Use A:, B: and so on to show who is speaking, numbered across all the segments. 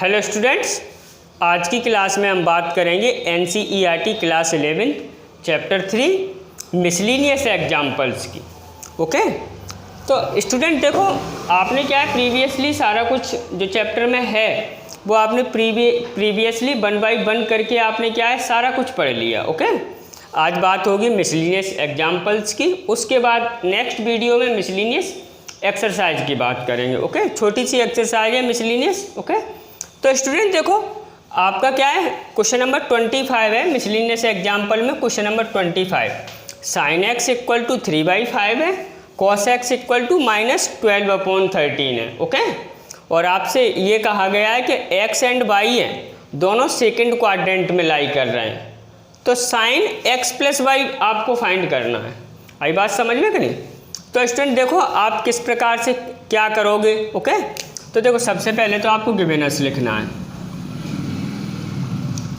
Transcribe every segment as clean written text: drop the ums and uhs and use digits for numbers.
A: Hello students, आज की class में हम बात करेंगे NCERT class 11 chapter 3 miscellaneous examples की। ओके, तो स्टूडेंट देखो, आपने क्या है प्रीवियसली सारा कुछ जो चैप्टर में है वो आपने प्रीवियसली 1 बाई 1 करके आपने क्या है सारा कुछ पढ़ लिया। ओके, आज बात होगी मिसलिनियस एग्जाम्पल्स की। उसके बाद नेक्स्ट वीडियो में मिसलिनियस एक्सरसाइज की बात करेंगे। ओके, छोटी सी एक्सरसाइज है मिसलिनियस। ओके, तो स्टूडेंट देखो, आपका क्या है क्वेश्चन नंबर 25 है मिसलिनियस एग्जाम्पल में। Question number 25 sine x equal to 3/5 है, कॉस एक्स इक्वल टू -12/13 है। ओके, और आपसे ये कहा गया है कि एक्स एंड वाई है दोनों सेकंड क्वाड्रेंट में लाई कर रहे हैं, तो साइन एक्स प्लस वाई आपको फाइंड करना है। आई बात समझ में कि नहीं? तो स्टूडेंट देखो, आप किस प्रकार से क्या करोगे। ओके, तो देखो, सबसे पहले तो आपको गिवेनस लिखना है।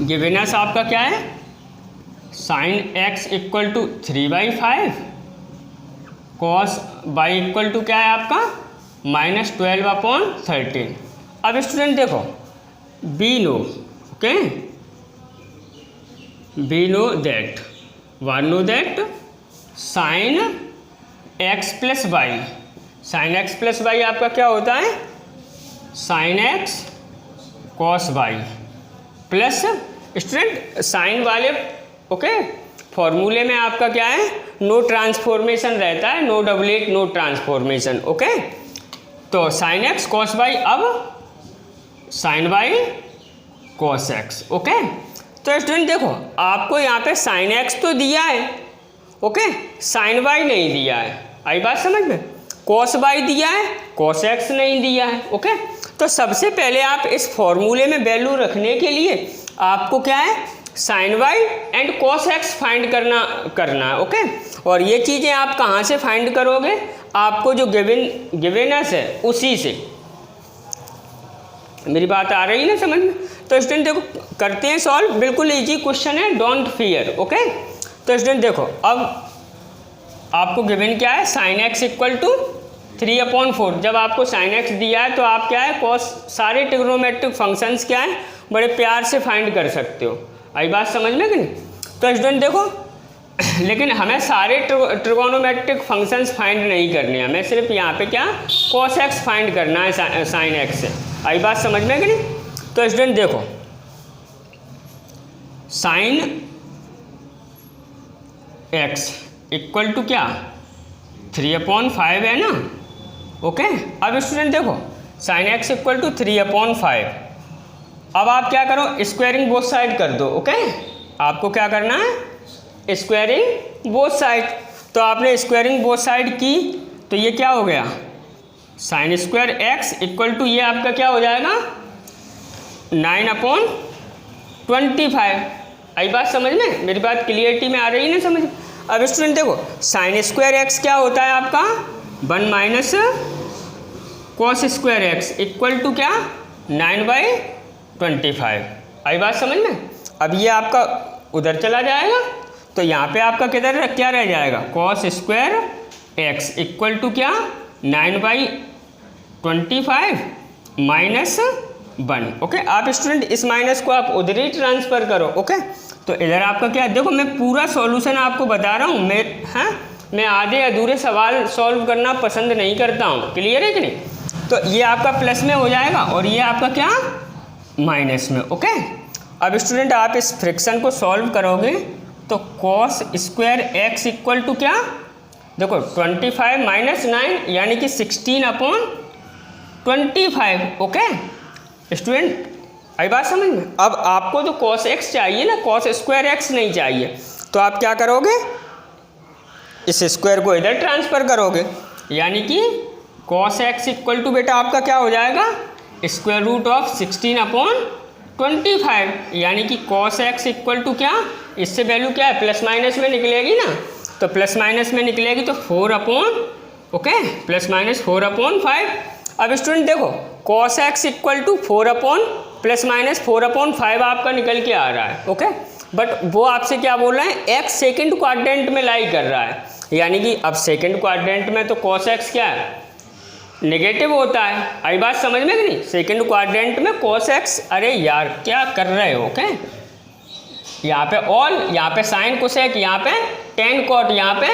A: गिवेनस आपका क्या है, sine x equal to 3/5, cos y equal to क्या है आपका -12/13। अब स्टूडेंट देखो, we know, okay, we know that, one know that sine x plus y, sine x plus y आपका क्या होता है sine x cos y plus student sine वाले ओके फॉर्मूले में आपका क्या है नो ट्रांसफॉर्मेशन रहता है, no doublet no transformation. Okay, तो साइन एक्स कॉस वाई, अब sign y cos x. Okay, तो स्टूडेंट देखो, आपको यहाँ पे साइन एक्स तो दिया है, ओके, साइन वाई नहीं दिया है। आई बात समझ में? कॉस वाई दिया है, कॉस एक्स नहीं दिया है। ओके, तो सबसे पहले आप इस फॉर्मूले में वैल्यू रखने के लिए आपको क्या है sine y and cos x find करना है। ओके, और ये चीज़ें आप कहाँ से फाइंड करोगे, आपको जो गिवेनस है उसी से। मेरी बात आ रही है ना समझ में? तो स्टूडेंट देखो, करते हैं सॉल्व, बिल्कुल इजी क्वेश्चन है, डोंट फियर। ओके, तो स्टूडेंट देखो, अब आपको गिवन क्या है साइन एक्स इक्वल टू 3/4। जब आपको साइन एक्स दिया है तो आप क्या है कॉस, सारे ट्रिग्नोमेट्रिक फंक्शंस क्या है बड़े प्यार से फाइंड कर सकते हो। आई बात समझ में कि नहीं? तो स्टूडेंट देखो, लेकिन हमें सारे ट्रिगोनोमेट्रिक फंक्शंस फाइंड नहीं करने हैं, हमें सिर्फ यहाँ पे क्या कॉस एक्स फाइंड करना है साइन एक्स से। आई बात समझ में कि नहीं? तो स्टूडेंट देखो, साइन एक्स इक्वल टू क्या 3/5 है ना। ओके, अब स्टूडेंट देखो, साइन एक्स इक्वल टू 3/5। अब आप क्या करो, स्क्वायरिंग बोथ साइड कर दो। ओके, आपको क्या करना है स्क्वायरिंग बोथ साइड। तो आपने स्क्वायरिंग बोथ साइड की तो ये क्या हो गया sine square x equal to ये आपका क्या हो जाएगा 9/25। आई बात समझ में? मेरी बात क्लियरिटी में आ रही है ना समझ? अब स्टूडेंट देखो, साइन स्क्वायर एक्स क्या होता है आपका 1 minus cos square x equal to क्या 9/25। आई बात समझ में? अब ये आपका उधर चला जाएगा तो यहाँ पे आपका किधर क्या रह जाएगा cos square x equal to क्या 9/25 माइनस 1। ओके, आप स्टूडेंट इस माइनस को आप उधर ही ट्रांसफ़र करो। ओके, तो इधर आपका क्या है, देखो मैं पूरा सॉल्यूशन आपको बता रहा हूँ। मैं आधे अधूरे सवाल सॉल्व करना पसंद नहीं करता हूँ। क्लियर है कि नहीं? तो ये आपका प्लस में हो जाएगा और ये आपका क्या माइनस में। ओके, अब स्टूडेंट आप इस फ्रिक्शन को सॉल्व करोगे तो cos square x equal to क्या देखो 25 माइनस 9 यानी कि 16/25। ओके स्टूडेंट, आई बात समझ में? अब आपको तो कॉस एक्स चाहिए ना, कॉस स्क्वायर एक्स नहीं चाहिए, तो आप क्या करोगे इस स्क्वायर को इधर ट्रांसफ़र करोगे, यानी कि कॉस एक्स इक्वल टू बेटा आपका क्या हो जाएगा स्क्वायर रूट ऑफ 16/25, यानी कि कॉस एक्स इक्वल टू क्या, इससे वैल्यू क्या है प्लस माइनस में निकलेगी ना, तो प्लस माइनस में निकलेगी तो 4/ओके प्लस माइनस 4/5। अब स्टूडेंट देखो, कॉस एक्स इक्वल टू 4/+- 4/5 आपका निकल के आ रहा है। ओके, बट वो आपसे क्या बोल रहा है एक्स सेकंड क्वाड्रेंट में लाई कर रहा है, यानी कि अब सेकंड क्वाड्रेंट में तो कॉस एक्स क्या है नेगेटिव होता है। आई बात समझ में कि नहीं? सेकंड क्वाड्रेंट में cos x, अरे यार क्या कर रहे हो? ओके, यहाँ पे ऑल, यहाँ पे साइन कोसेक, यहाँ पे टेन कॉट, यहाँ पे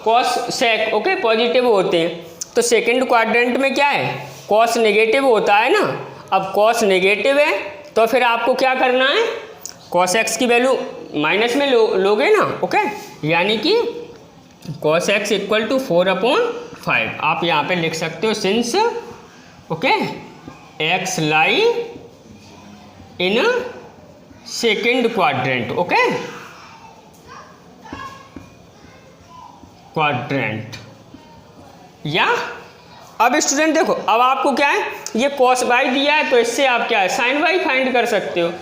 A: कॉस सेक, ओके, पॉजिटिव होते हैं। तो सेकंड क्वाड्रेंट में क्या है? कॉस नेगेटिव होता है ना। अब कॉस नेगेटिव है तो फिर आपको क्या करना है? कॉस एक्स की वैल्यू माइनस में लोगे ना, ओके, यानी कि कॉस एक्स इक्वल टू 4/5। आप यहाँ पे लिख सकते हो since, okay, x lie in second quadrant, okay, quadrant. या अब स्टूडेंट देखो, अब आपको क्या है, ये cos y दिया है तो इससे आप क्या है, sin y फाइंड कर सकते हो।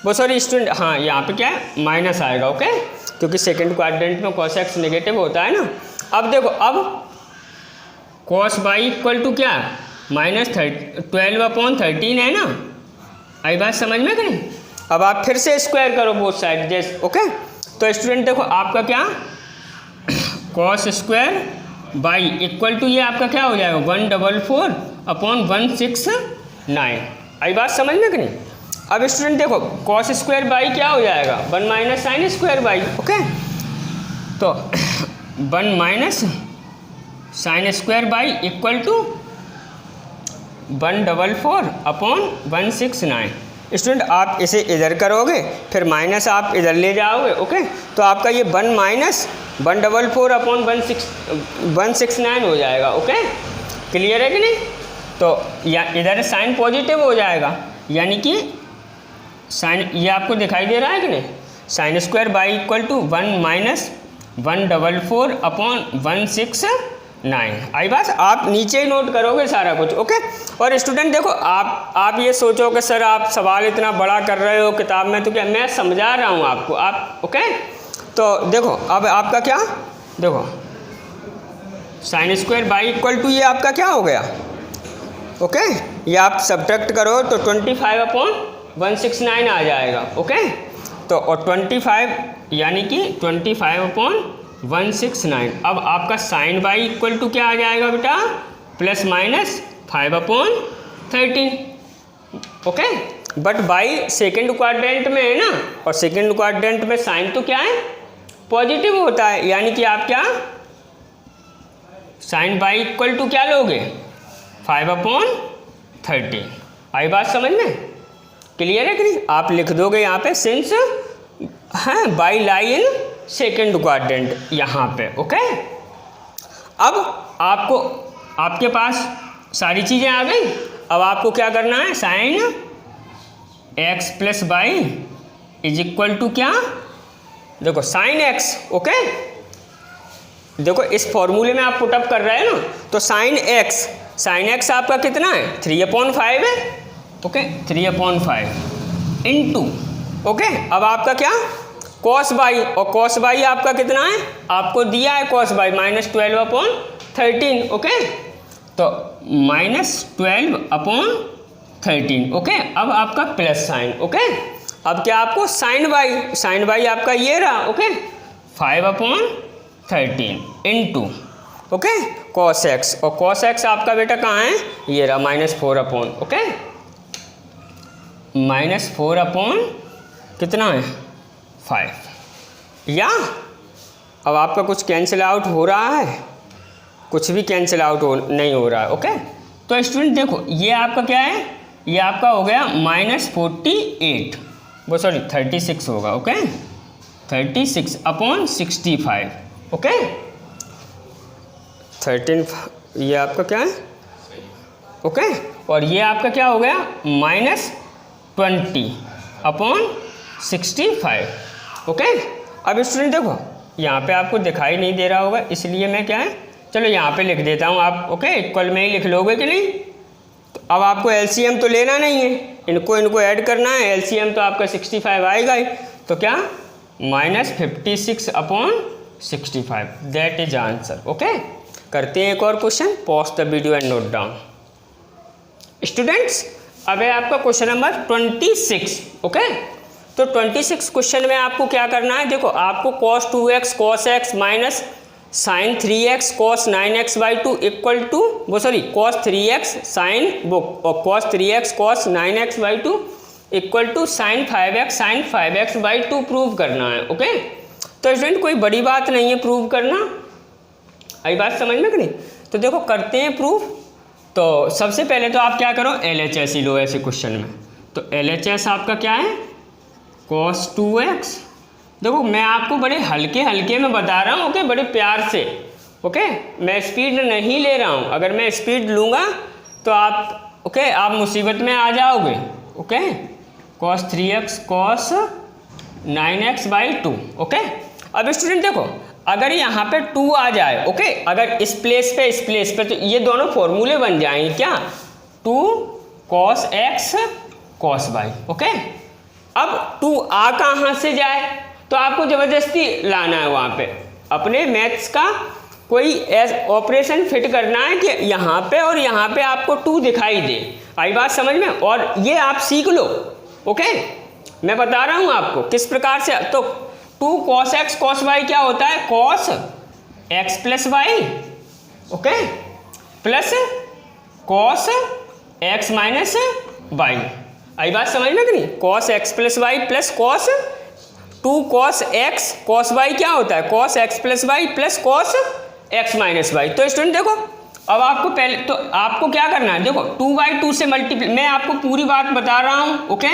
A: वो सॉरी स्टूडेंट, हाँ यहाँ पे क्या है, माइनस आएगा, ओके, क्योंकि सेकेंड क्वाड्रेंट में cos x नेगेटिव होता है ना। अब देखो, अब cos y इक्वल टू क्या है, -12/13 है ना। आई बात समझ में कि नहीं? अब आप फिर से स्क्वायर करो बोथ साइड जैसे, ओके। तो स्टूडेंट देखो आपका क्या, cos square y equal to ये आपका क्या हो जाएगा, 144/169। आई बात समझ में कि नहीं? अब स्टूडेंट देखो cos स्क्वायर बाई क्या हो जाएगा, 1 minus sine square y, okay. तो 1 minus sine square y equal to 144/169। Student आप इसे इधर करोगे, फिर माइनस आप इधर ले जाओगे, ओके, तो आपका ये 1 माइनस 144/169 हो जाएगा, ओके। क्लियर है कि नहीं? तो या इधर साइन पॉजिटिव हो जाएगा, यानी कि साइन, ये आपको दिखाई दे रहा है कि नहीं, sine square y equal to 1 minus 144/169। आई बात, आप नीचे ही नोट करोगे सारा कुछ, ओके। और स्टूडेंट देखो, आप ये सोचो कि सर आप सवाल इतना बड़ा कर रहे हो किताब में, तो क्या मैं समझा रहा हूँ आपको, आप, ओके। तो देखो अब आपका क्या, देखो sine square y equal to ये आपका क्या हो गया, ओके, ये आप सब्ट्रैक्ट करो तो 25/169 आ जाएगा, ओके। तो और 25 यानी कि 25/169। अब आपका साइन बाई इक्वल टू क्या आ जाएगा बेटा, plus minus 5/13, okay. But by second quadrant में है ना, और सेकेंड क्वाड्रेंट में साइन तो क्या है, पॉजिटिव होता है, यानी कि आप क्या साइन बाई इक्वल टू क्या लोगे, 5/13। आई बात समझ में? क्लियर है कि नहीं? आप लिख दोगे यहाँ पे सिंस, हाँ, by lie in second quadrant यहाँ पे, ओके। अब आपको, आपके पास सारी चीज़ें आ गई। अब आपको क्या करना है, sine x plus y is equal to क्या, देखो साइन x, ओके। देखो इस फॉर्मूले में आप पुटअप कर रहे हैं ना, तो साइन x आपका कितना है, 3/5 है, ओके, 3/5 इंटू, ओके। अब आपका क्या, cos बाई, और cos बाई आपका कितना है, आपको दिया है cos बाई -12/13, ओके। तो -12/13, ओके। अब आपका प्लस साइन, ओके। अब क्या आपको साइन बाई आपका ये रहा, okay, 5/13 into, okay, cos x, और cos x आपका बेटा कहाँ है, ये रहा -4/, ओके, -4/ कितना है, 5। या अब आपका कुछ कैंसिल आउट हो रहा है, कुछ भी कैंसिल आउट नहीं हो रहा है, ओके। तो स्टूडेंट देखो ये आपका क्या है, ये आपका हो गया -48, वो सॉरी 36 होगा, ओके, 36/65, ओके। 13, ये आपका क्या है, ओके। और ये आपका क्या हो गया, -20/65, ओके। अब स्टूडेंट देखो यहाँ पे आपको दिखाई नहीं दे रहा होगा, इसलिए मैं क्या है, चलो यहाँ पे लिख देता हूँ, आप ओके इक्वल में ही लिख लोगे कि नहीं। तो अब आपको एलसीएम तो लेना नहीं है, इनको ऐड करना है, एलसीएम तो आपका 65 आएगा ही, तो क्या -56/65, दैट इज आंसर, ओके। करते हैं एक और question, pause the video and note down. Students अब है आपका क्वेश्चन नंबर 26, ओके। तो 26 क्वेश्चन में आपको क्या करना है, देखो आपको cos 2x cos x minus sine 3x cos 9x/2 equal to cos 3x sine और cos 3x cos 9x/2 equal to sine 5x/2 prove करना है। ओके, तो स्टूडेंट कोई बड़ी बात नहीं है प्रूव करना, आई बात समझ में कि नहीं। तो देखो करते हैं प्रूव। तो सबसे पहले तो आप क्या करो, LHS ही लो ऐसे क्वेश्चन में। तो LHS आपका क्या है, cos 2x। देखो मैं आपको बड़े हल्के हल्के में बता रहा हूँ, ओके, बड़े प्यार से, ओके, मैं स्पीड नहीं ले रहा हूँ। अगर मैं स्पीड लूँगा तो आप ओके आप मुसीबत में आ जाओगे। Okay, cos 3x cos 9x/2। Okay, अब स्टूडेंट देखो अगर यहाँ पे 2 आ जाए, ओके, अगर इस प्लेस पे तो ये दोनों फॉर्मूले बन जाएंगे क्या, 2 cos x cos y। Okay, अब 2 आ कहाँ से जाए, तो आपको ज़बरदस्ती लाना है वहाँ पे अपने मैथ्स का कोई ऑपरेशन फिट करना है कि यहाँ पे और यहाँ पे आपको 2 दिखाई दे। आई बात समझ में, और ये आप सीख लो। ओके, मैं बता रहा हूँ आपको किस प्रकार से। तो 2 cos x cos y क्या होता है, cos x plus y, okay, plus cos x minus y. आई बात समझ में कि नहीं, cos x plus y plus cos 2 cos x cos y क्या होता है, cos x plus y plus cos x minus y. तो स्टूडेंट देखो अब आपको पहले तो आपको क्या करना है, देखो 2/2 से मल्टीप्लाई, मैं आपको पूरी बात बता रहा हूँ। ओके,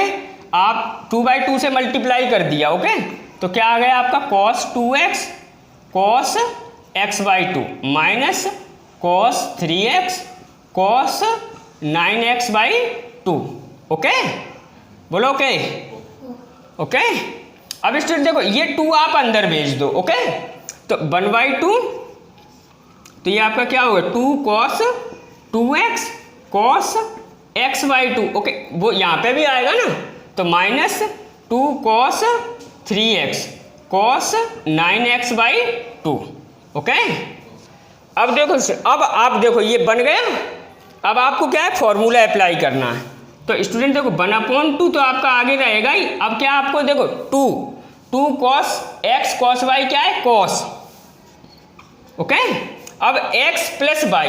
A: आप 2/2 से मल्टीप्लाई कर दिया। ओके, तो क्या आ गया आपका cos 2x cos x/2 minus cos 3x cos 9x/2। Okay, बोलो ओके। ओके, अब स्टूडेंट देखो ये 2 आप अंदर भेज दो। ओके, तो 1/2, तो ये आपका क्या होगा 2 cos 2x cos x/2। Okay, वो यहाँ पे भी आएगा ना, तो minus 2 cos 3x cos 9x/2। Okay, अब देखो, अब आप देखो ये बन गया। अब आपको क्या है, फॉर्मूला अप्लाई करना है। तो स्टूडेंट देखो 1/2 तो आपका आगे रहेगा ही। अब क्या आपको देखो 2 cos x cos y क्या है, cos। ओके, अब x प्लस y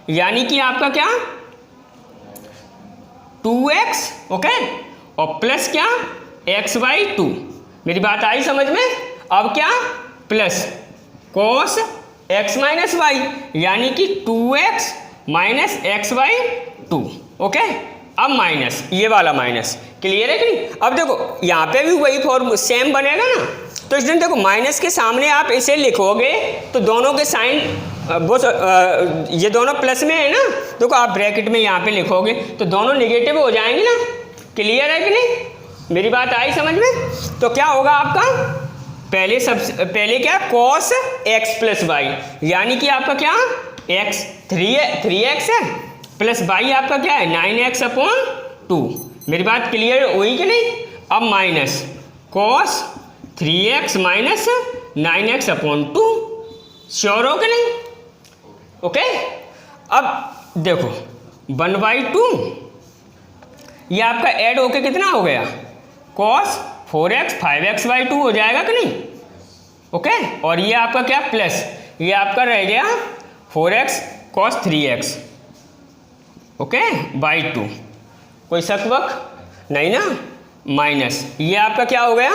A: यानी कि आपका क्या 2x, ओके, और प्लस क्या x/2। मेरी बात आई समझ में। अब क्या plus cos x minus y यानी कि 2x माइनस x/2। ओके, अब माइनस ये वाला माइनस, क्लियर है कि नहीं। अब देखो यहाँ पे भी वही फॉर्म सेम बनेगा ना। तो स्टूडेंट देखो माइनस के सामने आप इसे लिखोगे तो दोनों के साइन ये दोनों प्लस में है ना, देखो आप ब्रैकेट में यहाँ पे लिखोगे तो दोनों निगेटिव हो जाएंगे ना। क्लियर है कि नहीं, मेरी बात आई समझ में। तो क्या होगा आपका पहले क्या cos x प्लस वाई यानी कि आपका क्या x 3x है प्लस y आपका क्या है 9x/2। मेरी बात क्लियर हुई कि नहीं। अब minus cos 3x minus 9x/2। Sure हो कि नहीं। ओके, अब देखो 1/2 ये आपका ऐड होके कितना हो गया cos 4x 5x/2 हो जाएगा कि नहीं। ओके, और ये आपका क्या प्लस ये आपका रह गया 4x cos 3x okay by 2। कोई शक वक नहीं ना। माइनस ये आपका क्या हो गया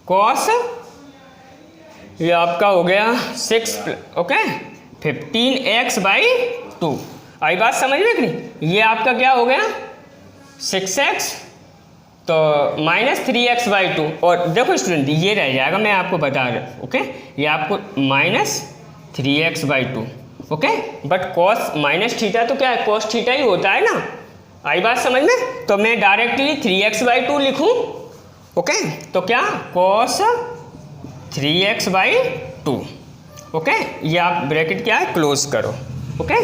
A: cos, ये आपका हो गया 6 ओके 15x/2। आई बात समझ में कि नहीं। ये आपका क्या हो गया 6x तो माइनस 3x/2। और देखो स्टूडेंट ये रह जाएगा, मैं आपको बता रहा हूँ। ओके, ये आपको minus 3x/2। Okay, but cos minus theta तो क्या है cos थीटा ही होता है ना। आई बात समझ में। तो मैं डायरेक्टली 3x/2 लिखूँ। ओके, तो क्या cos 3x/2। ओके, ये आप ब्रैकेट क्या है क्लोज करो। ओके,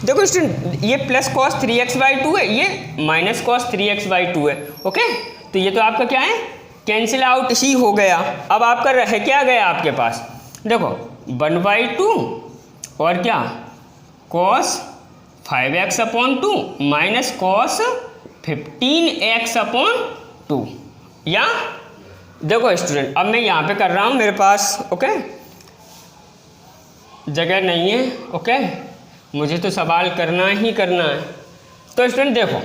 A: देखो स्टूडेंट ये प्लस cos 3x/2 है, ये माइनस cos 3x/2 है। ओके, तो ये तो आपका क्या है कैंसिल आउट ही हो गया। अब आपका रह क्या गया आपके पास, देखो 1/2 और क्या cos 5x/2 minus cos 15x/2। या देखो स्टूडेंट अब मैं यहाँ पे कर रहा हूँ मेरे पास। ओके, जगह नहीं है। ओके, मुझे तो सवाल करना ही करना है। तो स्टूडेंट देखो,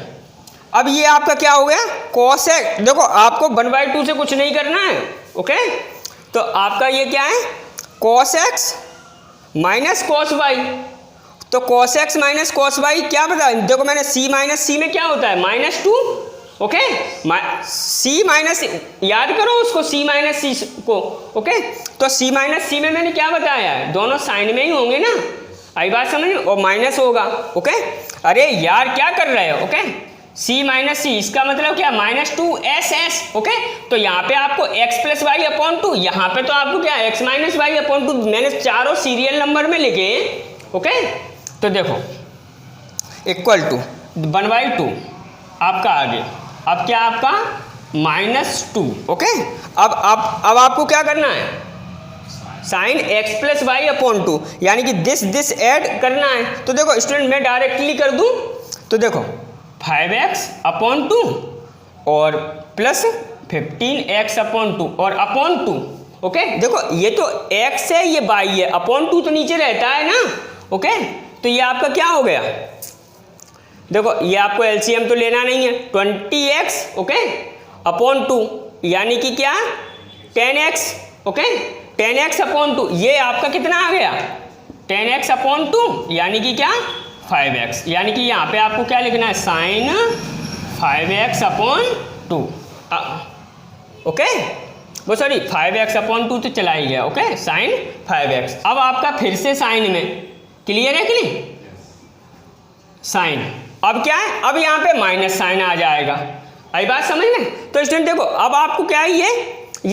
A: अब ये आपका क्या हो गया, कॉस एक्स। देखो आपको 1/2 से कुछ नहीं करना है। ओके, तो आपका ये क्या है, cos x minus cos y. तो cos x minus cos y क्या बता, देखो मैंने सी माइनस सी में क्या होता है, -2। ओके, सी माइनस, याद करो उसको, सी माइनस सी को। ओके, तो सी माइनस सी में मैंने क्या बताया है, दोनों साइन में ही होंगे ना, आई बात समझ में, और माइनस होगा। ओके, अरे यार क्या कर रहे हो। ओके, सी माइनस सी, इसका मतलब क्या, -2s। ओके, तो यहाँ पे आपको x + y/2, यहाँ पे तो आपको क्या, x - y/2, मैंने चारों सीरियल नंबर में लिखे। ओके, तो देखो इक्वल टू 1/2 आपका आ गया। अब क्या आपका -2। ओके, अब आपको क्या करना है, साइन x + y/2, यानी कि दिस ऐड करना है। तो देखो स्टूडेंट मैं डायरेक्टली कर दूं, तो देखो 5x/2 और प्लस 15x/2 और /2। ओके, देखो ये तो x है, ये y है, /2 तो नीचे रहता है ना। ओके, तो ये आपका क्या हो गया, देखो ये आपको एलसीएम तो लेना नहीं है, 20x ओके /2, यानी कि क्या 10x। ओके, 10x/2, ये आपका कितना आ गया, 10x/2, यानी कि क्या 5x, यानी कि यहाँ पे आपको क्या लिखना है, साइन 5x/2। ओके, वो सॉरी 5x/2 तो चला ही गया। Okay, sine 5x। अब आपका फिर से साइन में, क्लियर है कि नहीं, साइन, अब क्या है, अब यहाँ पे माइनस साइन आ जाएगा। आई बात समझ में। तो स्टूडेंट देखो, अब आपको क्या है, ये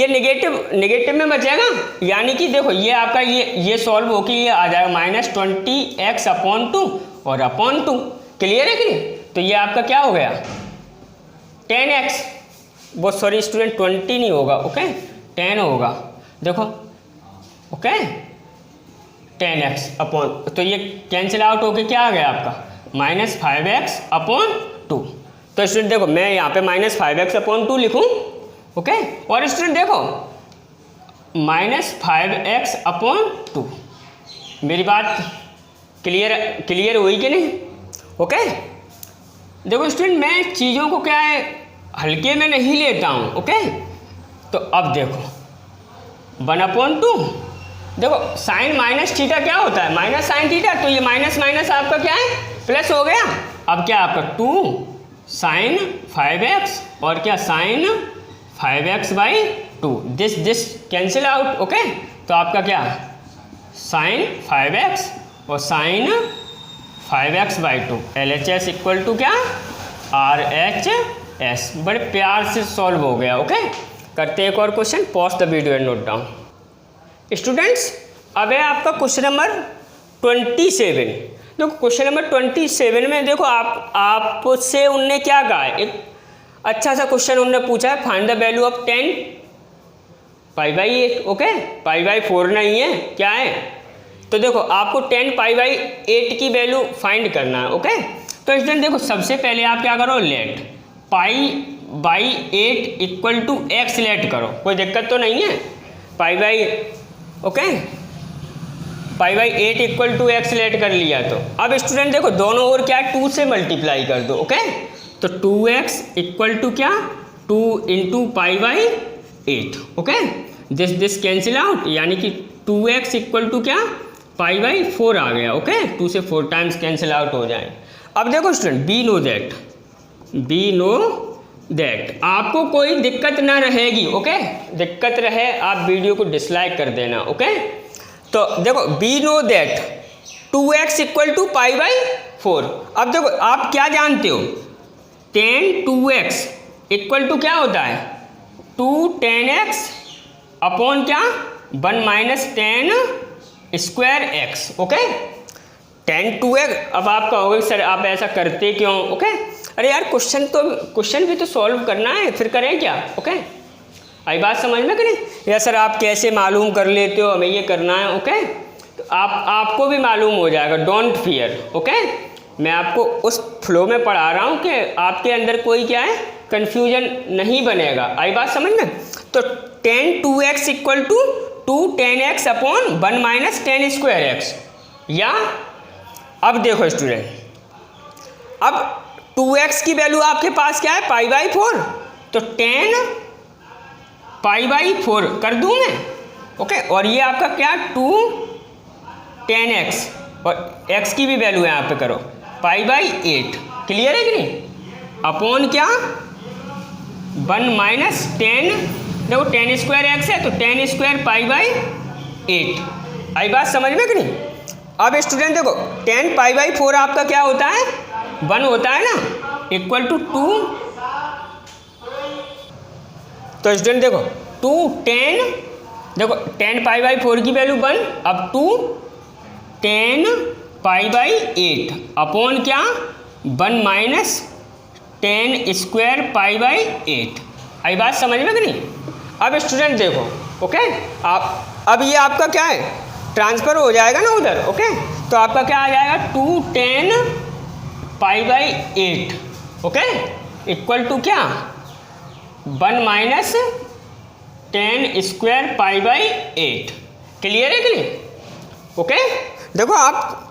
A: नेगेटिव में बचेगा, यानी कि देखो ये आपका ये सॉल्व होके ये आ जाएगा -20x/2 और /2। क्लियर है कि नहीं, तो ये आपका क्या हो गया 10x, वो सॉरी स्टूडेंट 20 नहीं होगा। ओके, 10 होगा, देखो। ओके, 10x अपॉन, तो ये कैंसिल आउट होके क्या आ गया आपका -5x/2। तो स्टूडेंट देखो मैं यहाँ पे -5x/2 लिखूँ। ओके, और स्टूडेंट देखो -5x/2, मेरी बात क्लियर हुई कि नहीं। ओके, देखो स्टूडेंट मैं चीज़ों को क्या है हल्के में नहीं लेता हूँ। ओके, तो अब देखो 1/2, देखो साइन माइनस थीटा क्या होता है, माइनस साइन थीटा, तो ये माइनस माइनस आपका क्या है प्लस हो गया। अब क्या आपका 2 साइन 5x और क्या sine 5x/2, this cancel out. Okay, तो आपका क्या साइन 5x और sine 5x/2, LHS equal to क्या RHS। बड़े प्यार से सॉल्व हो गया। ओके, करते एक और question, pause the video and note down. Students अब है आपका क्वेश्चन नंबर 27। देखो क्वेश्चन नंबर 27 में देखो आपसे उनने क्या कहा है, एक अच्छा सा क्वेश्चन उन्होंने पूछा है, find the value of 10 π/8। Okay, π/4 नहीं है, क्या है, तो देखो आपको 10 π/8 की वैल्यू फाइंड करना है। ओके, तो स्टूडेंट देखो सबसे पहले आप क्या करो, let π/8 equal to x let करो, कोई दिक्कत तो नहीं है, π/8 इक्वल टू x लेट कर लिया। तो अब स्टूडेंट देखो दोनों ओर क्या 2 से मल्टीप्लाई कर दो। ओके, तो 2x इक्वल टू क्या 2 × π/8। ओके, दिस कैंसिल आउट, यानी कि 2x इक्वल टू क्या π/4 आ गया। ओके, 2 से 4 टाइम्स कैंसिल आउट हो जाए। अब देखो स्टूडेंट बी नो दैट आपको कोई दिक्कत ना रहेगी। ओके, दिक्कत रहे आप वीडियो को डिसलाइक कर देना। ओके, तो देखो we know that 2x equal to π/4। अब देखो आप क्या जानते हो, 10 2x इक्वल टू क्या होता है 2 10x अपॉन क्या 1 - 10 स्क्वायर x। Okay, 10 2x। अब आप कहोगे सर आप ऐसा करते क्यों। ओके, अरे यार क्वेश्चन भी तो सॉल्व करना है, फिर करें क्या। ओके, आई बात समझ में कि नहीं, या सर आप कैसे मालूम कर लेते हो हमें ये करना है। ओके, तो आपको भी मालूम हो जाएगा, डोंट फियर। ओके, मैं आपको उस फ्लो में पढ़ा रहा हूँ कि आपके अंदर कोई क्या है कन्फ्यूजन नहीं बनेगा। आई बात समझ में। तो 10 2x equal to 2tan x upon 1 minus tan square x. या अब देखो स्टूडेंट, अब 2x की वैल्यू आपके पास क्या है, π/4, तो tan π/4 कर दूं मैं, ओके। और ये आपका क्या, 2tan x, और x की भी वैल्यू यहाँ पे करो π/8, क्लियर है कि नहीं, अपॉन क्या 1 माइनस टेन, देखो टेन स्क्वायर एक्स है तो टेन स्क्वायर π/8। आई बात समझ में कि नहीं। अब स्टूडेंट देखो टेन π/4 आपका क्या होता है, 1 होता है ना, इक्वल टू 2। तो स्टूडेंट देखो 2tan, देखो टेन π/4 की वैल्यू 1, अब 2tan π/8 अपॉन क्या 1 माइनस टेन स्क्वायर π/8। आई बात समझ में कि नहीं। अब स्टूडेंट देखो, ओके, आप अब ये आपका क्या है, ट्रांसफ़र हो जाएगा ना उधर, ओके, तो आपका क्या आ जाएगा 2tan π/8, ओके, इक्वल टू क्या 1 माइनस टेन स्क्वायर π/8। क्लियर है कि नहीं, ओके। देखो आप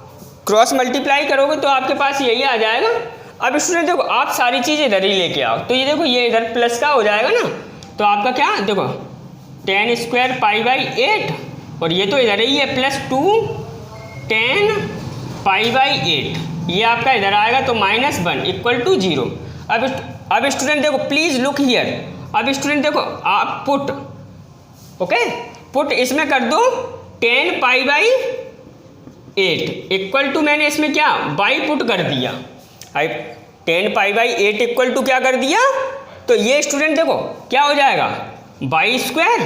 A: क्रॉस मल्टीप्लाई करोगे तो आपके पास यही आ जाएगा। अब स्टूडेंट देखो आप सारी चीज़ इधर ही लेके आओ, तो ये देखो ये इधर प्लस का हो जाएगा ना, तो आपका क्या देखो टेन स्क्वायर π/8, और ये तो इधर ही है प्लस 2tan π/8, ये आपका इधर आएगा तो -1 इक्वल टू 0। अब स्टूडेंट देखो प्लीज़ लुक हियर, अब स्टूडेंट देखो आप पुट, ओके, पुट इसमें कर दो 10 π/8 इक्वल टू, मैंने इसमें क्या बाई पुट कर दिया, 10 π/8 इक्वल टू क्या कर दिया, तो ये स्टूडेंट देखो क्या हो जाएगा y square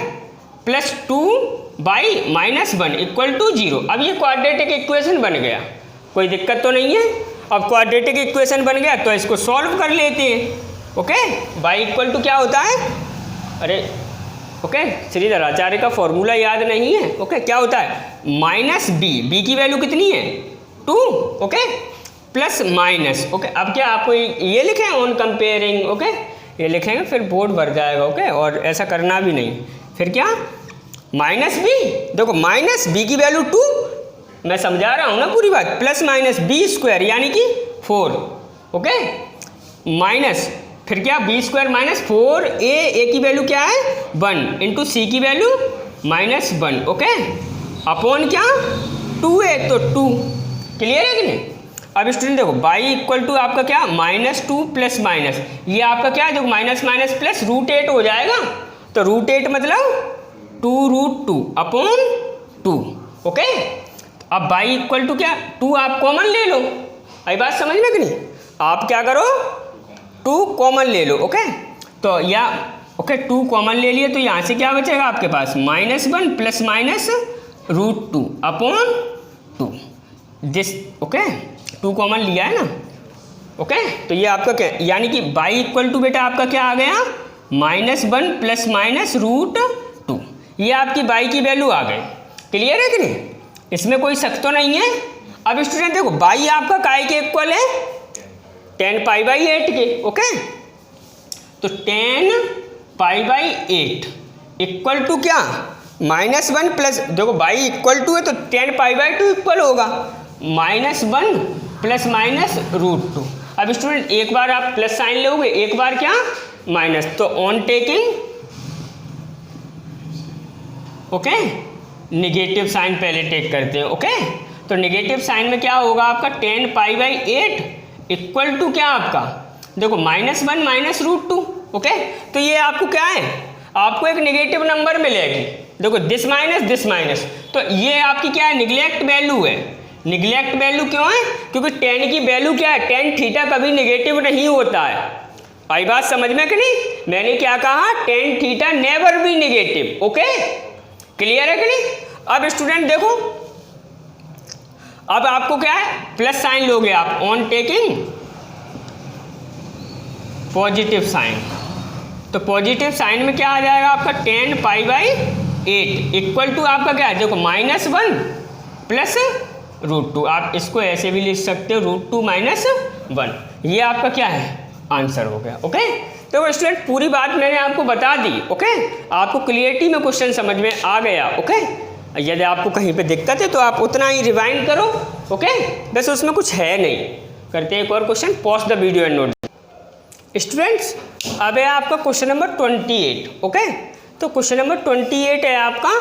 A: plus 2/-1 equal to 0। अब ये क्वाड्रेटिक इक्वेशन बन गया, कोई दिक्कत तो नहीं है। अब क्वाड्रेटिक इक्वेशन बन गया तो इसको सॉल्व कर लेते हैं, ओके। बाई इक्वल टू क्या होता है, अरे ओके, श्रीधर आचार्य का फॉर्मूला याद नहीं है, ओके, क्या होता है -b की वैल्यू कितनी है 2, ओके, प्लस माइनस, ओके। अब क्या आपको ये लिखें ऑन कंपेयरिंग, ओके, ये लिखेंगे फिर बोर्ड भर जाएगा, ओके, और ऐसा करना भी नहीं। फिर क्या -b, देखो -b की वैल्यू 2, मैं समझा रहा हूँ ना पूरी बात, प्लस माइनस b² यानी कि 4, ओके, माइनस फिर क्या b² माइनस 4a की वैल्यू क्या है 1 इंटू c की वैल्यू -1, ओके, अपॉन क्या 2a, तो 2। क्लियर है कि नहीं। अब स्टूडेंट देखो बाई इक्वल टू आपका क्या -2 प्लस माइनस, ये आपका क्या है देखो माइनस माइनस प्लस √8 हो जाएगा, तो √8 मतलब 2√2 अपॉन 2, ओके। अब बाई इक्वल टू क्या 2 आप कॉमन ले लो, आई बात समझ में कि नहीं। आप क्या करो 2 कॉमन ले लो, ओके, तो या ओके 2 कॉमन ले लिए तो यहाँ से क्या बचेगा आपके पास -1 plus minus √2 upon 2 this, okay, 2 common लिया है ना, ओके। तो ये आपका क्या यानी कि बाई इक्वल टू बेटा आपका क्या आ गया -1 प्लस माइनस √2, ये आपकी बाई की वैल्यू आ गई। क्लियर है कि नहीं, इसमें कोई शक तो नहीं है। अब स्टूडेंट देखो बाई आपका काय के इक्वल है 10 π/8 के, ओके, तो 10 π/8 इक्वल टू क्या -1 प्लस, देखो बाई इक्वल टू है तो 10 π/2 इक्वल होगा -1 प्लस माइनस √2। अब स्टूडेंट एक बार आप प्लस साइन लोगे, एक बार क्या माइनस, तो on taking okay negative sign पहले टेक करते हैं, ओके। तो निगेटिव साइन में क्या होगा आपका 10 π/8 इक्वल टू क्या आपका देखो -1 माइनस √2, ओके। तो ये आपको क्या है, आपको एक निगेटिव नंबर मिलेगी, देखो दिस माइनस, तो ये आपकी क्या है निगलेक्ट वैल्यू है। निगलेक्ट वैल्यू क्यों है, क्योंकि 10 की वैल्यू क्या है, tan थीटा कभी नेगेटिव नहीं होता है। आई बात समझ में कि नहीं, मैंने क्या कहा tan theta never be negative, okay. Clear है कि नहीं। अब स्टूडेंट देखो अब आपको क्या है प्लस साइन लोगे आप ऑन टेकिंग पॉजिटिव साइन, तो पॉजिटिव साइन में क्या आ जाएगा आपका 10 π/8 इक्वल टू आपका क्या है देखो -1 प्लस √2, आप इसको ऐसे भी लिख सकते हो √2 - 1, ये आपका क्या है आंसर हो गया, ओके। तो स्टूडेंट पूरी बात मैंने आपको बता दी। ओके, आपको क्लियरिटी में क्वेश्चन समझ में आ गया। ओके, यदि आपको कहीं पे दिक्कत है तो आप उतना ही रिवाइंड करो। ओके, बस उसमें कुछ है नहीं। करते हैं एक और question, pause the video and note. Students अब है आपका क्वेश्चन नंबर 28। ओके, तो क्वेश्चन नंबर 28 है आपका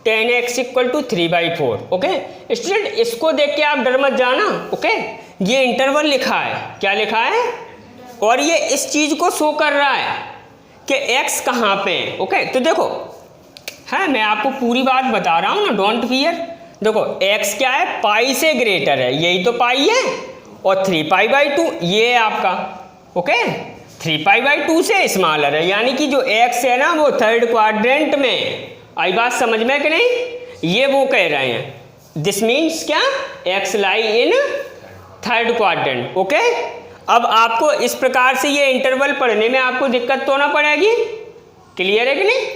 A: 10x = 3/4। ओके स्टूडेंट, इसको देख के आप डर मत जाना। ओके, ये इंटरवल लिखा है, क्या लिखा है, और ये इस चीज़ को शो कर रहा है कि x कहाँ पे है। ओके, तो देखो है, मैं आपको पूरी बात बता रहा हूँ ना, डोंट फियर। देखो x क्या है, पाई से ग्रेटर है, यही तो पाई है, और 3π/2 ये है आपका। ओके, 3π/2 से स्मॉलर है, यानी कि जो x है ना वो थर्ड क्वाड्रेंट में। आई बात समझ में कि नहीं, ये वो कह रहे हैं। दिस मीन्स क्या, x lie in third quadrant. Okay, अब आपको इस प्रकार से ये इंटरवल पढ़ने में आपको दिक्कत तो ना पड़ेगी। क्लियर है कि नहीं।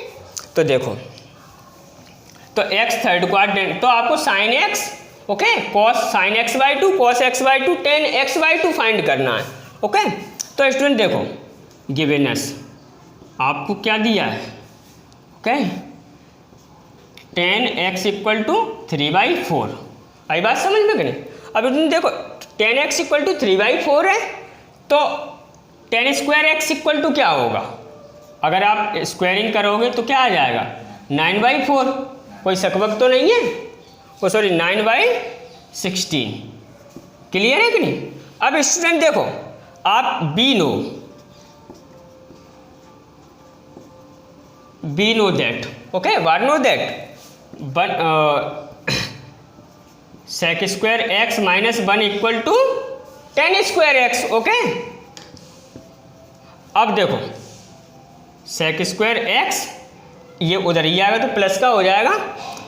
A: तो देखो, तो x थर्ड क्वाड्रेंट, तो आपको sin x, okay, cos sin x/2 cos x/2 tan x/2 find करना है। ओके, तो स्टूडेंट देखो, गिवेनस आपको क्या दिया है। Okay, tan x = 3/4। आई बात समझ में कि नहीं। अब तुम देखो, tan x = 3/4 है, तो tan स्क्वायर x = क्या होगा, अगर आप स्क्वायरिंग करोगे तो क्या आ जाएगा, 9/4। कोई सकवक तो नहीं है, ओ सॉरी 9/16। क्लियर है कि नहीं। अब स्टूडेंट देखो, आप B know that, okay, what know that, sec square x - 1 = tan square x। Okay, अब देखो sec स्क्वायर x ये उधर ही आएगा तो प्लस का हो जाएगा,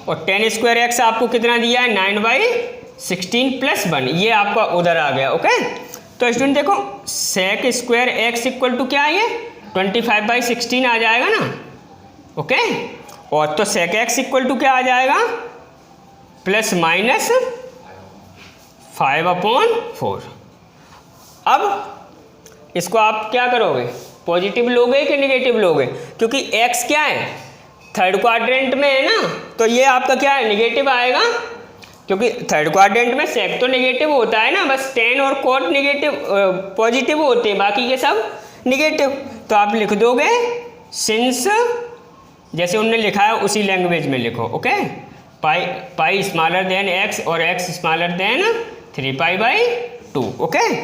A: और tan स्क्वायर x आपको कितना दिया है, 9/16 + 1, ये आपका उधर आ गया। ओके, तो स्टूडेंट देखो, sec स्क्वायर x = क्या है, 25/16 आ जाएगा ना। ओके, और तो sec x = क्या आ जाएगा, ±5/4। अब इसको आप क्या करोगे, पॉजिटिव लोगे कि नेगेटिव लोगे, क्योंकि x क्या है, थर्ड क्वाड्रेंट में है ना, तो ये आपका क्या है, नेगेटिव आएगा, क्योंकि थर्ड क्वाड्रेंट में सेक तो नेगेटिव होता है ना, बस tan और cot नेगेटिव पॉजिटिव होते हैं, बाकी के सब नेगेटिव। तो आप लिख दोगे सिंस, जैसे उन्होंने लिखा है उसी लैंग्वेज में लिखो। ओके, पाई स्मॉलर देन x और x स्मॉलर देन 3π/2। ओके,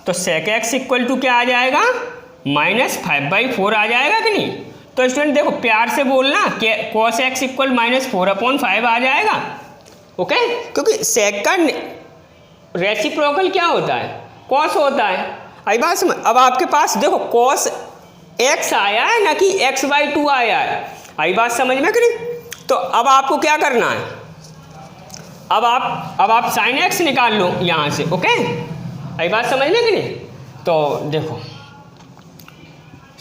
A: तो sec x = क्या आ जाएगा, -5/4 आ जाएगा कि नहीं। तो स्टूडेंट देखो, प्यार से बोलना कि cos x = -4/5 आ जाएगा। ओके, क्योंकि sec का रेसिप्रोकल क्या होता है, cos होता है। आई बात समझ। अब आपके पास देखो cos x आया है ना कि x/2 आया है। आई बात समझ में कि नहीं। तो अब आपको क्या करना है, अब आप sin x निकाल लो यहाँ से। ओके, आई बात समझ में कि नहीं। तो देखो,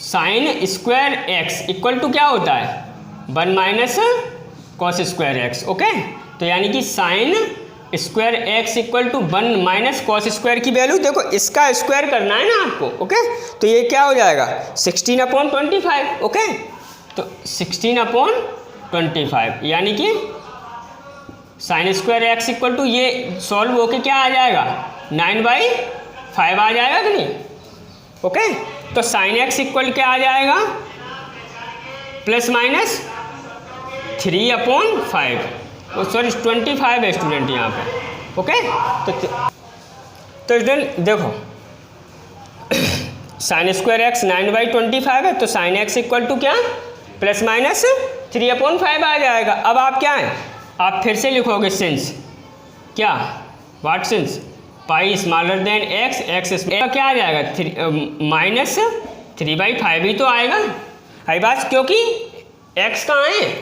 A: sin स्क्वायर x = क्या होता है, 1 - cos स्क्वायर x। ओके, तो यानी कि sin square x = 1 - cos square की वैल्यू, देखो इसका स्क्वायर करना है ना आपको। ओके, तो ये क्या हो जाएगा, 16/25। ओके, तो 16/25, यानी कि sin स्क्वायर x = ये सॉल्व होके क्या आ जाएगा, 9/5 आ जाएगा कि नहीं। ओके, तो sin x = क्या आ जाएगा, ±3/5, सॉरी 25 है स्टूडेंट यहाँ पे। ओके, तो स्टूडेंट देखो, sin स्क्वायर x 9/25 है, तो sin x = क्या, ±3/5 आ जाएगा। अब आप क्या है, आप फिर से लिखोगे सिंस, क्या, what since pi smaller than x, x क्या आ जाएगा, -3/5 ही तो आएगा। है बात, क्योंकि x कहाँ है,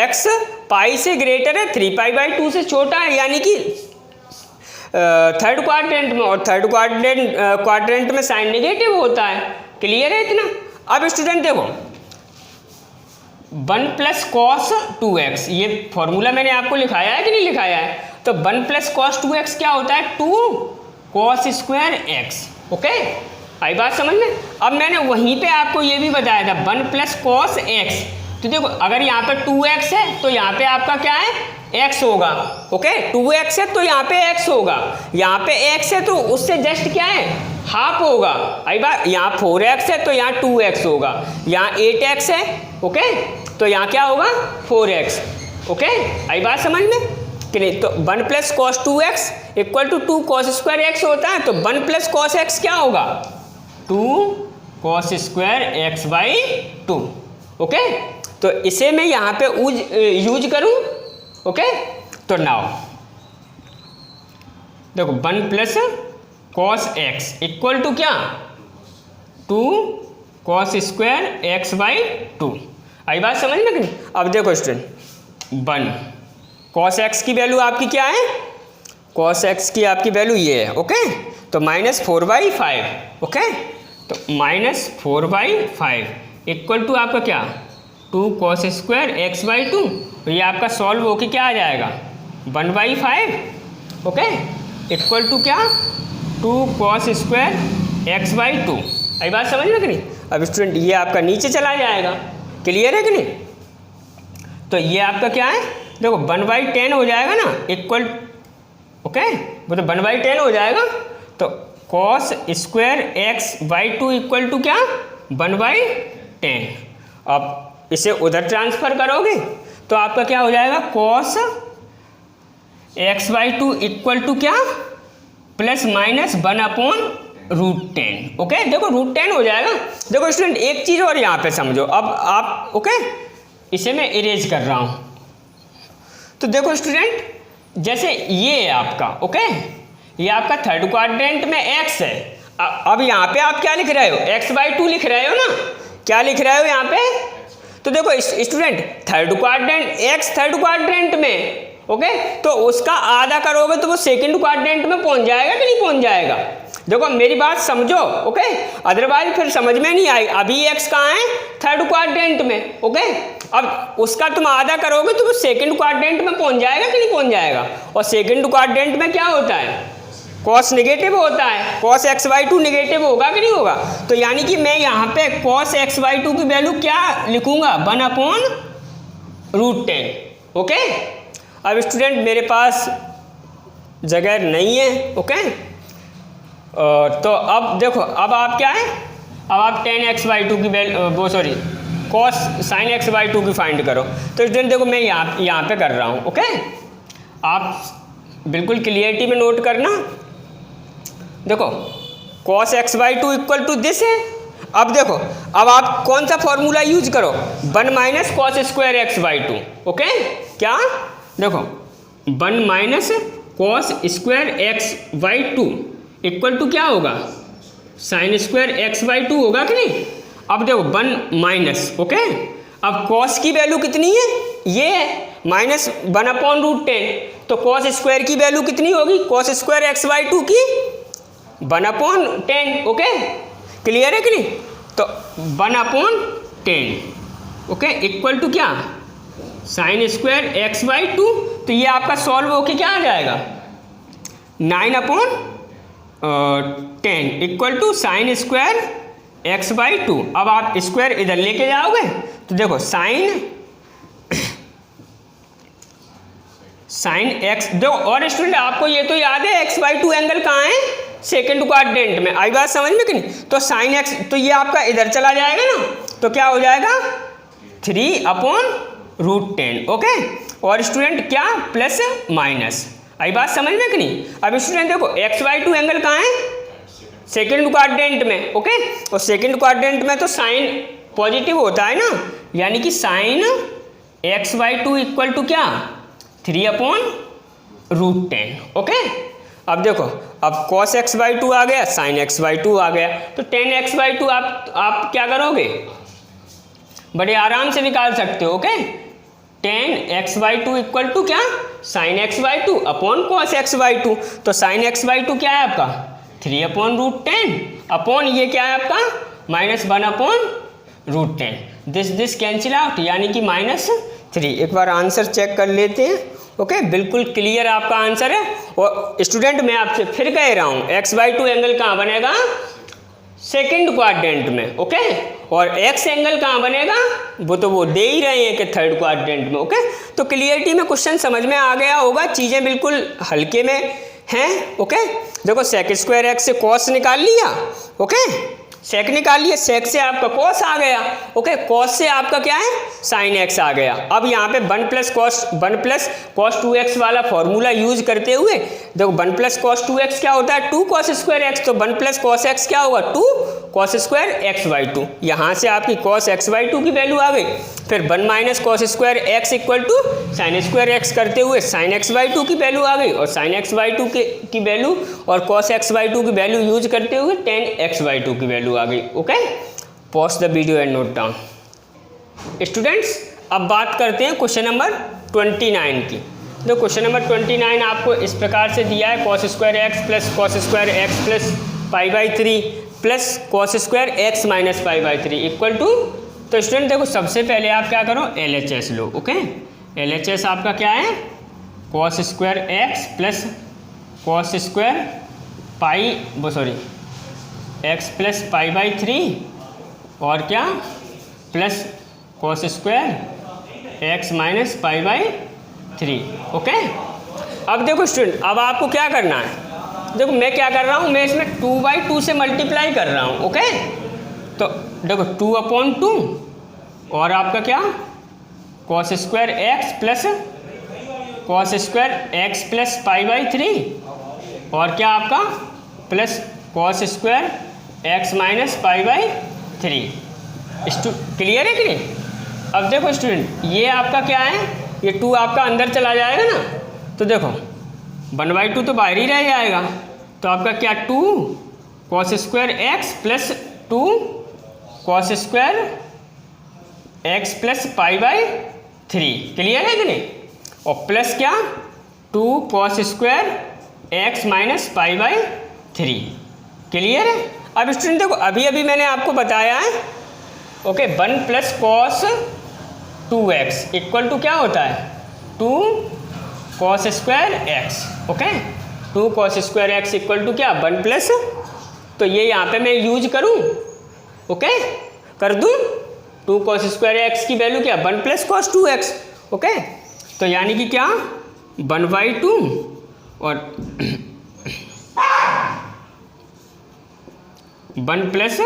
A: x पाई से ग्रेटर है, 3π/2 से छोटा है, यानी कि थर्ड क्वाड्रेंट में, और थर्ड क्वाड्रेंट में साइन नेगेटिव होता है। क्लियर है इतना। अब स्टूडेंट देखो, 1 + cos 2x, ये फॉर्मूला मैंने आपको लिखाया है कि नहीं लिखाया है। तो 1 + cos 2x क्या होता है, 2 cos स्क्वायर x। ओके, आई बात समझ में। अब मैंने वहीं पे आपको ये भी बताया था 1 प्लस कॉस एक्स। तो देखो अगर यहाँ पे 2x है तो यहाँ पे आपका क्या है, x होगा। ओके 2x है तो यहाँ पे x होगा, यहाँ पे x है तो उससे जस्ट क्या है, हाफ होगा। आई बात, यहाँ 4x है तो यहाँ 2x होगा, यहाँ 8x है ओके तो यहाँ क्या होगा 4x। ओके आई बात समझ में कि नहीं। तो 1 plus cos 2x equal to 2 cos square x होता है। तो 1 प्लस कॉस एक्स क्या होगा, 2 cos square x by 2। Okay तो इसे मैं यहाँ पे यूज करूँ। ओके तो नाउ देखो 1 plus cos x equal to क्या, 2 कॉस स्क्वायर एक्स बाई 2। आई बात समझ में कि नहीं। अब देखो स्टूडेंट 1 कॉस एक्स की वैल्यू आपकी क्या है, कॉस एक्स की आपकी वैल्यू ये है। ओके तो -4/5। ओके तो -4/5 इक्वल टू आपका क्या, 2 कॉस स्क्वायर एक्स बाई 2। तो ये आपका सॉल्व होके क्या आ जाएगा 1/5। ओके इक्वल टू क्या, 2 कॉस स्क्वायर एक्स बाई 2। आई बात समझ में कि नहीं। अब स्टूडेंट ये आपका नीचे चला जाएगा, क्लियर है कि नहीं। तो ये आपका क्या है, देखो 1/10 हो जाएगा ना इक्वल। ओके वो तो 1/10 हो जाएगा। तो cos square x by 2 equal to क्या, 1/10। अब इसे उधर ट्रांसफर करोगे तो आपका क्या हो जाएगा, cos x by 2 equal to क्या, ±1/√10। ओके देखो √10 हो जाएगा। देखो स्टूडेंट एक चीज़ और यहाँ पे समझो, अब आप ओके इसे मैं इरेज कर रहा हूँ। तो देखो स्टूडेंट जैसे ये है आपका, ओके ये आपका थर्ड क्वाड्रेंट में x है। अब यहाँ पे आप क्या लिख रहे हो, x/2 लिख रहे हो ना, क्या लिख रहे हो यहाँ पे। तो देखो स्टूडेंट थर्ड क्वाड्रेंट में, ओके तो उसका आधा करोगे तो वो सेकंड क्वाड्रेंट में पहुँच जाएगा कि नहीं पहुँच जाएगा। देखो मेरी बात समझो ओके, अदरवाइज फिर समझ में नहीं आई। अभी x कहाँ है, थर्ड क्वाड्रेंट में। ओके अब उसका तुम आधा करोगे तो वो सेकंड क्वाड्रेंट में पहुंच जाएगा कि नहीं पहुंच जाएगा। और सेकंड क्वाड्रेंट में क्या होता है, कॉस नेगेटिव होता है, कॉस x/2 नेगेटिव होगा कि नहीं होगा। तो यानी कि मैं यहाँ पे कॉस x/2 की वैल्यू क्या लिखूंगा, 1/√10। ओके अब स्टूडेंट मेरे पास जगह नहीं है। ओके तो अब देखो अब आप क्या है, अब आप 10x/2 की वैल्यू वो सॉरी कॉस साइन x/2 की फाइंड करो। तो स्टूडेंट देखो मैं यहाँ पे कर रहा हूँ। ओके आप बिल्कुल क्लियरिटी में नोट करना। देखो cos x/2 equal to this है। अब देखो अब आप कौन सा फॉर्मूला यूज करो, 1 - कॉस स्क्वायर x/2। ओके क्या देखो 1 - cos square x/2 equal to क्या होगा, साइन स्क्वायर x/2 होगा कि नहीं। अब देखो 1 - ओके अब कॉस की वैल्यू कितनी है, ये है -1/√10। तो कॉस स्क्वायर की वैल्यू कितनी होगी, कॉस स्क्वायर x/2 की 1/10। ओके क्लियर है कि नहीं। तो 1/10 ओके इक्वल टू क्या, साइन स्क्वायर x/2। तो ये आपका सॉल्व होके क्या आ जाएगा, 9/10 equal to sine square x/2। अब आप स्क्वायर इधर लेके जाओगे तो देखो साइन x दो। और स्टूडेंट आपको ये तो याद है x/2 एंगल कहाँ है, सेकंड क्वाड्रेंट में। आई बात समझ में कि नहीं। तो साइन x तो ये आपका इधर चला जाएगा ना, तो क्या हो जाएगा 3/√10। ओके और स्टूडेंट क्या प्लस माइनस। आई बात समझ में कि नहीं। अब स्टूडेंट देखो x/2 एंगल कहाँ है, सेकंड क्वाड्रेंट में। ओके और सेकंड क्वाड्रेंट में तो साइन पॉजिटिव होता है ना, यानी कि साइन x/2 इक्वल टू क्या, 3/√10। ओके अब देखो अब cos x/2 आ गया, sin x/2 आ गया। तो 10x/2 आप क्या करोगे, बड़े आराम से निकाल सकते हो। ओके 10x/2 इक्वल टू क्या, sin x/2 upon cos x/2। तो sin x/2 क्या है आपका 3/√10 अपॉन ये क्या है आपका -1/√10। दिस कैंसिल आउट यानी कि -3। एक बार आंसर चेक कर लेते हैं। ओके बिल्कुल क्लियर आपका आंसर है। और स्टूडेंट मैं आपसे फिर कह रहा हूँ x/2 एंगल कहाँ बनेगा, सेकंड क्वाड्रेंट में, ओके। और एक्स एंगल कहाँ बनेगा, वो दे ही रहे हैं कि थर्ड क्वाड्रेंट में, ओके। तो क्लियरिटी में क्वेश्चन समझ में आ गया होगा, चीज़ें बिल्कुल हल्के में हैं, ओके। देखो सेक स्क्वायर एक्स से कॉस निकाल लिया, ओके, सेक निकाल लिया, सेक से आपका कॉस आ गया, ओके, कॉस से आपका क्या है, साइन एक्स आ गया। अब यहाँ पे 1 प्लस कॉस 2x वाला फॉर्मूला यूज करते हुए देखो 1 प्लस कॉस 2x क्या होता है, 2 कॉस स्क्वायर एक्स, तो 1 प्लस कॉस एक्स क्या होगा, 2 कॉस स्क्वायर एक्स बाई 2। यहाँ से आपकी कॉस एक्स बाई 2 की वैल्यू आ गई। फिर 1 minus cos square x equal to sine square x करते हुए साइन एक्स बाई 2 की वैल्यू आ गई, और साइन एक्स बाई 2 की वैल्यू और कॉस एक्स बाई 2 की वैल्यू यूज करते हुए टेन एक्स बाई 2 की वैल्यू आ गई, okay. Pause the video and note down. Students अब बात करते हैं क्वेश्चन नंबर 29 की। तो क्वेश्चन नंबर 29 आपको इस प्रकार से दिया है, cos square x plus cos square x plus pi by 3 plus cos square x minus pi by 3 equal to. तो स्टूडेंट देखो सबसे पहले आप क्या करो, LHS लो, ओके। LHS आपका क्या है, cos square x plus cos square x plus pi by 3 और क्या plus cos square x minus pi by 3, okay. अब देखो स्टूडेंट, अब आपको क्या करना है, देखो मैं क्या कर रहा हूँ, मैं इसमें 2/2 से मल्टीप्लाई कर रहा हूँ, ओके। तो देखो 2/2 और आपका क्या cos square x plus cos square x plus pi by 3 और क्या आपका plus cos square x minus pi by 3। Clear है कि नहीं। अब देखो स्टूडेंट ये आपका क्या है, ये 2 आपका अंदर चला जाएगा ना, तो देखो 1/2 तो बाहर ही रह जाएगा, तो आपका क्या 2 cos square x plus 2 cos square x plus pi by 3। Clear है कि नहीं। और प्लस क्या 2 cos square x minus pi by 3। Clear है। अब स्टूडेंट देखो अभी अभी मैंने आपको बताया है, okay, 1 plus cos 2x equal to क्या होता है 2 cos square x, okay. 2 cos square x equal to क्या 1 प्लस, तो ये यहाँ पे मैं यूज करूँ, ओके, कर दूँ 2 कॉस स्क्वायर एक्स की वैल्यू क्या 1 प्लस कॉस 2x, ओके। तो यानी कि क्या 1/2 और 1 प्लस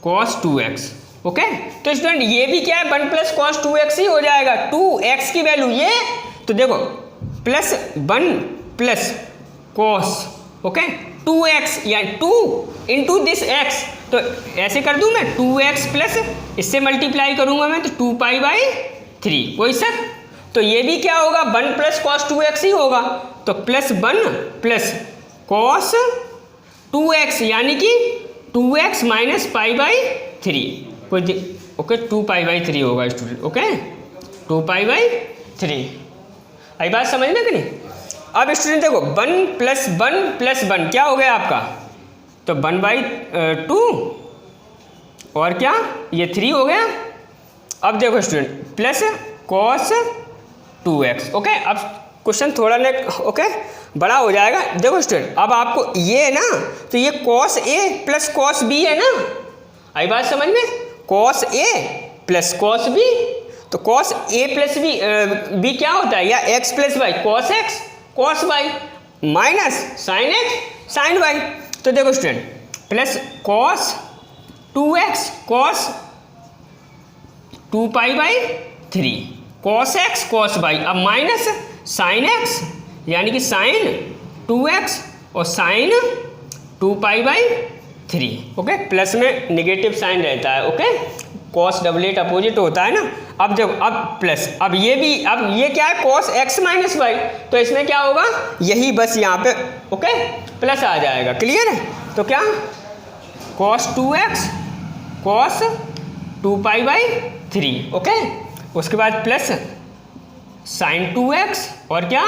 A: कॉस 2x, ओके। तो स्टूडेंट ये भी क्या है 1 प्लस कॉस 2x ही हो जाएगा, 2x की वैल्यू ये, तो देखो plus 1 plus cos, okay 2x या 2 इंटू दिस x, तो ऐसे कर दूं मैं 2x प्लस इससे मल्टीप्लाई करूंगा मैं तो 2 पाई बाई 3, कोई शक। तो ये भी क्या होगा 1 प्लस कॉस 2x ही होगा, तो प्लस 1 प्लस कॉस 2x यानी कि 2x माइनस पाई बाई 3, कोई ओके 2 पाई बाई 3 होगा स्टूडेंट, ओके 2 पाई बाई 3। आई बात समझ में कि नहीं। अब स्टूडेंट देखो 1 प्लस 1 प्लस 1 क्या हो गया आपका, तो 1/2 और क्या ये 3 हो गया। अब देखो student plus cos 2x, okay. अब क्वेश्चन थोड़ा ने ओके बड़ा हो जाएगा। देखो स्टूडेंट अब आपको ये है ना, तो ये cos a plus cos b है ना, आई बात समझ में, cos a plus cos b, तो कॉस a प्लस b क्या होता है, या x plus y cos x cos y minus sine x sine y। तो देखो student plus cos 2x cos 2 pi by 3 cos x cos y, अब minus sine x यानी कि साइन 2x और sine 2 pi by 3, okay. Plus में negative sign रहता है, okay, cos doublet opposite होता है ना। अब जब अब प्लस, अब ये भी, अब ये क्या है कॉस x माइनस वाई, तो इसमें क्या होगा यही बस यहाँ पे, ओके, प्लस आ जाएगा। क्लियर है। तो क्या cos 2x cos 2 pi by 3, okay. उसके बाद प्लस साइन 2x और क्या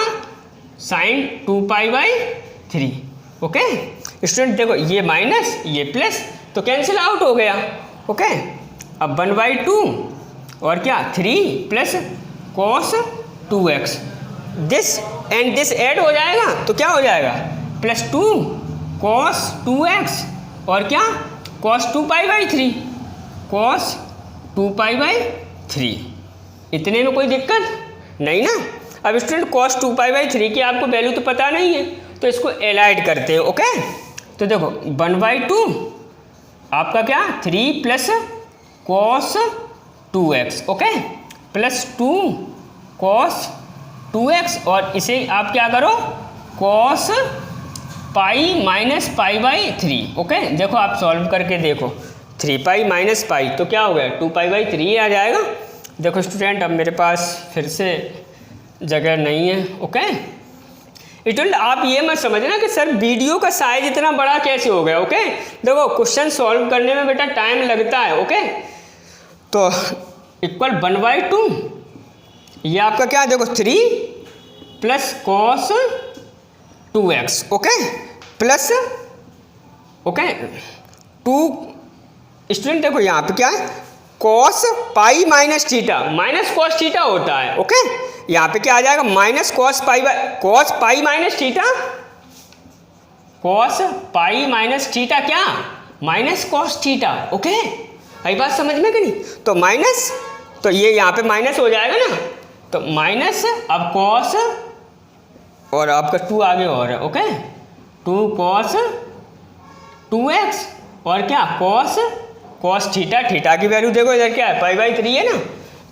A: sine 2 pi by 3, okay. Student देखो ये माइनस ये प्लस तो कैंसिल आउट हो गया, ओके। अब 1/2 और क्या 3 plus cos 2x, this and this add हो जाएगा तो क्या हो जाएगा +2 cos 2x और क्या cos 2π/3, cos 2π/3, इतने में कोई दिक्कत नहीं ना। अब स्टूडेंट cos 2π/3 की आपको वैल्यू तो पता नहीं है, तो इसको एलाइड करते हैं। ओके, तो देखो 1/2 आपका क्या 3 plus cos 2x, okay, plus 2 cos 2x, और इसे आप क्या करो cos π-π/3, ओके। देखो आप सॉल्व करके देखो 3π - π तो क्या हो गया 2π/3 आ जाएगा। देखो स्टूडेंट अब मेरे पास फिर से जगह नहीं है। ओके स्टूडेंट, आप ये मत समझना कि सर वीडियो का साइज इतना बड़ा कैसे हो गया। ओके, देखो क्वेश्चन सॉल्व करने में बेटा टाइम लगता है। ओके, तो इक्वल 1/2 ये आपका क्या देखो 3 plus cos 2x, okay, plus okay 2। Student देखो यहाँ पे क्या है cos π - theta, minus cos theta होता है। ओके, यहाँ पे क्या आ जाएगा minus cos π - theta, cos π - theta क्या माइनस cos थीटा। ओके, आई बात समझ में कि नहीं। तो माइनस, तो ये यहाँ पे माइनस हो जाएगा ना, तो माइनस अब cos और आपका 2 आगे और है। ओके, 2 cos 2x और क्या cos थीटा, थीटा की वैल्यू देखो इधर क्या है π/3 है ना,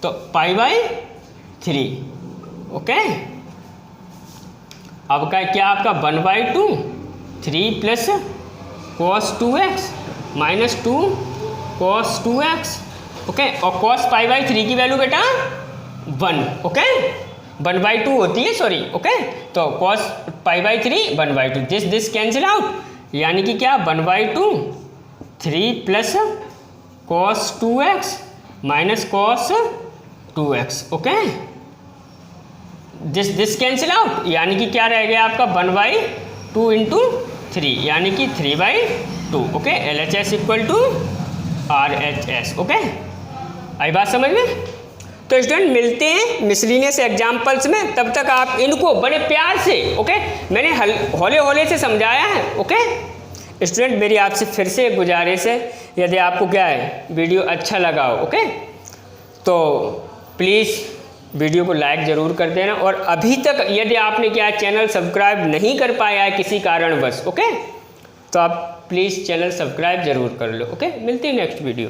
A: तो π/3। ओके, अब क्या आपका 1/2 3 plus cos 2x minus 2 cos 2x, okay, और cos π/3 की वैल्यू बेटा 1, ओके, 1/2 होती है, सॉरी। ओके, तो cos π/3 1/2, दिस कैंसिल आउट, यानी कि क्या 1/2 3 plus cos 2x minus cos 2x, okay, this cancel out, यानी कि क्या रह गया आपका 1/2 इंटू 3, यानी कि 3/2। Okay, LHS equal to RHS। Okay, आई बात समझ में। तो स्टूडेंट मिलते हैं मिसलिनियस एग्जाम्पल्स में, तब तक आप इनको बड़े प्यार से, ओके, मैंने हौले हौले से समझाया है। ओके स्टूडेंट, मेरी आपसे फिर से एक गुजारिश है, यदि आपको क्या है वीडियो अच्छा लगा हो, ओके, तो प्लीज़ वीडियो को लाइक ज़रूर कर देना, और अभी तक यदि आपने क्या चैनल सब्सक्राइब नहीं कर पाया है किसी कारणवश, ओके, तो आप प्लीज़ चैनल सब्सक्राइब ज़रूर कर लो। ओके, मिलते हैं नेक्स्ट वीडियो।